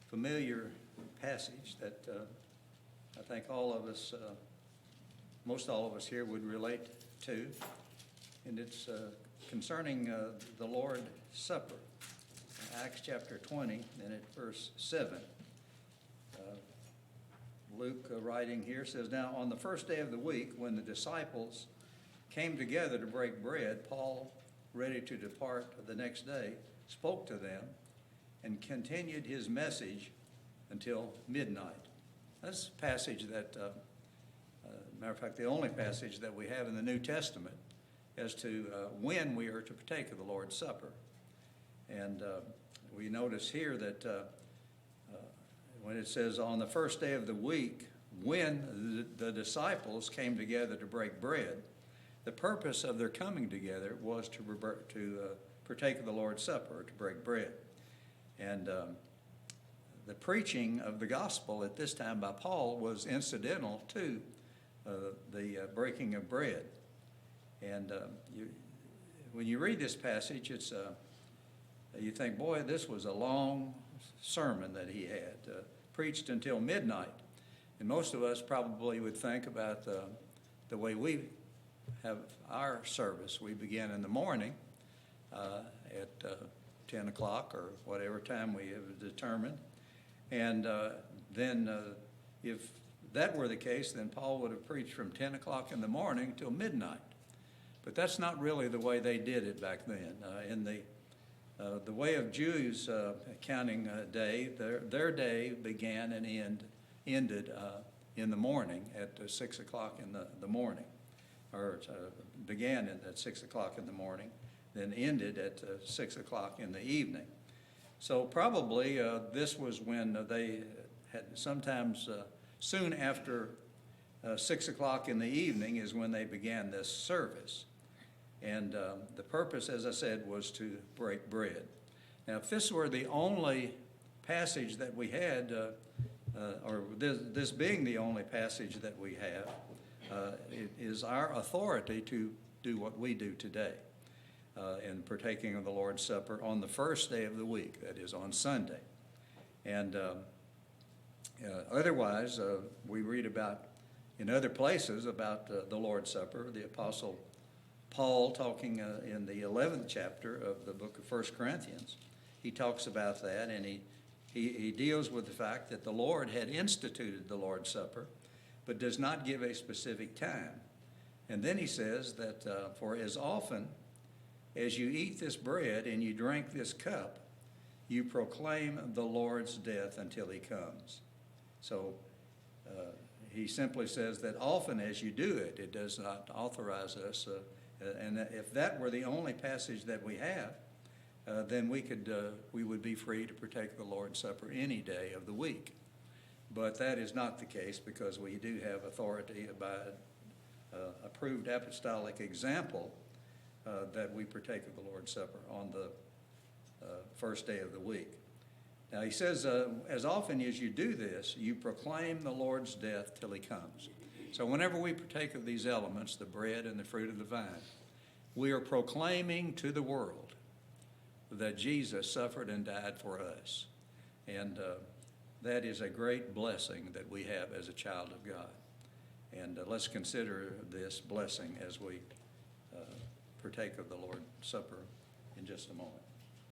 familiar passage that I think all of us, most all of us here would relate to, and it's concerning the Lord's Supper. Acts chapter 20, and at verse 7. Luke writing here says, "Now on the first day of the week, when the disciples came together to break bread, Paul, ready to depart the next day, spoke to them and continued his message until midnight." That's a passage that, matter of fact, the only passage that we have in the New Testament as to when we are to partake of the Lord's Supper. And we notice here that when it says on the first day of the week, when the disciples came together to break bread, the purpose of their coming together was to partake of the Lord's Supper, to break bread. And the preaching of the gospel at this time by Paul was incidental to the breaking of bread. And when you read this passage, it's you think, boy, this was a long sermon that he had, preached until midnight. And most of us probably would think about the way we have our service. We begin in the morning at 10 o'clock or whatever time we have determined. And then if that were the case, then Paul would have preached from 10 o'clock in the morning till midnight. But that's not really the way they did it back then. In the way of Jews counting day, their day began and ended in the morning at 6 o'clock in the morning, or began at 6 o'clock in the morning, then ended at 6 o'clock in the evening. So probably this was when they had sometimes soon after 6 o'clock in the evening is when they began this service. And the purpose, as I said, was to break bread. Now, if this were the only passage that we had, or this being the only passage that we have, it is our authority to do what we do today in partaking of the Lord's Supper on the first day of the week, that is on Sunday. And otherwise, we read about in other places about the Lord's Supper. The Apostle Paul, talking in the 11th chapter of the book of 1 Corinthians, he talks about that, and he deals with the fact that the Lord had instituted the Lord's Supper, but does not give a specific time. And then he says that, "For as often as you eat this bread and you drink this cup, you proclaim the Lord's death until he comes." So he simply says that often as you do it, it does not authorize us. And if that were the only passage that we have, then we would be free to partake of the Lord's Supper any day of the week. But that is not the case, because we do have authority by approved apostolic example that we partake of the Lord's Supper on the first day of the week. Now he says, as often as you do this, you proclaim the Lord's death till he comes. So whenever we partake of these elements, the bread and the fruit of the vine, we are proclaiming to the world that Jesus suffered and died for us. And that is a great blessing that we have as a child of God. And let's consider this blessing as we partake of the Lord's Supper in just a moment.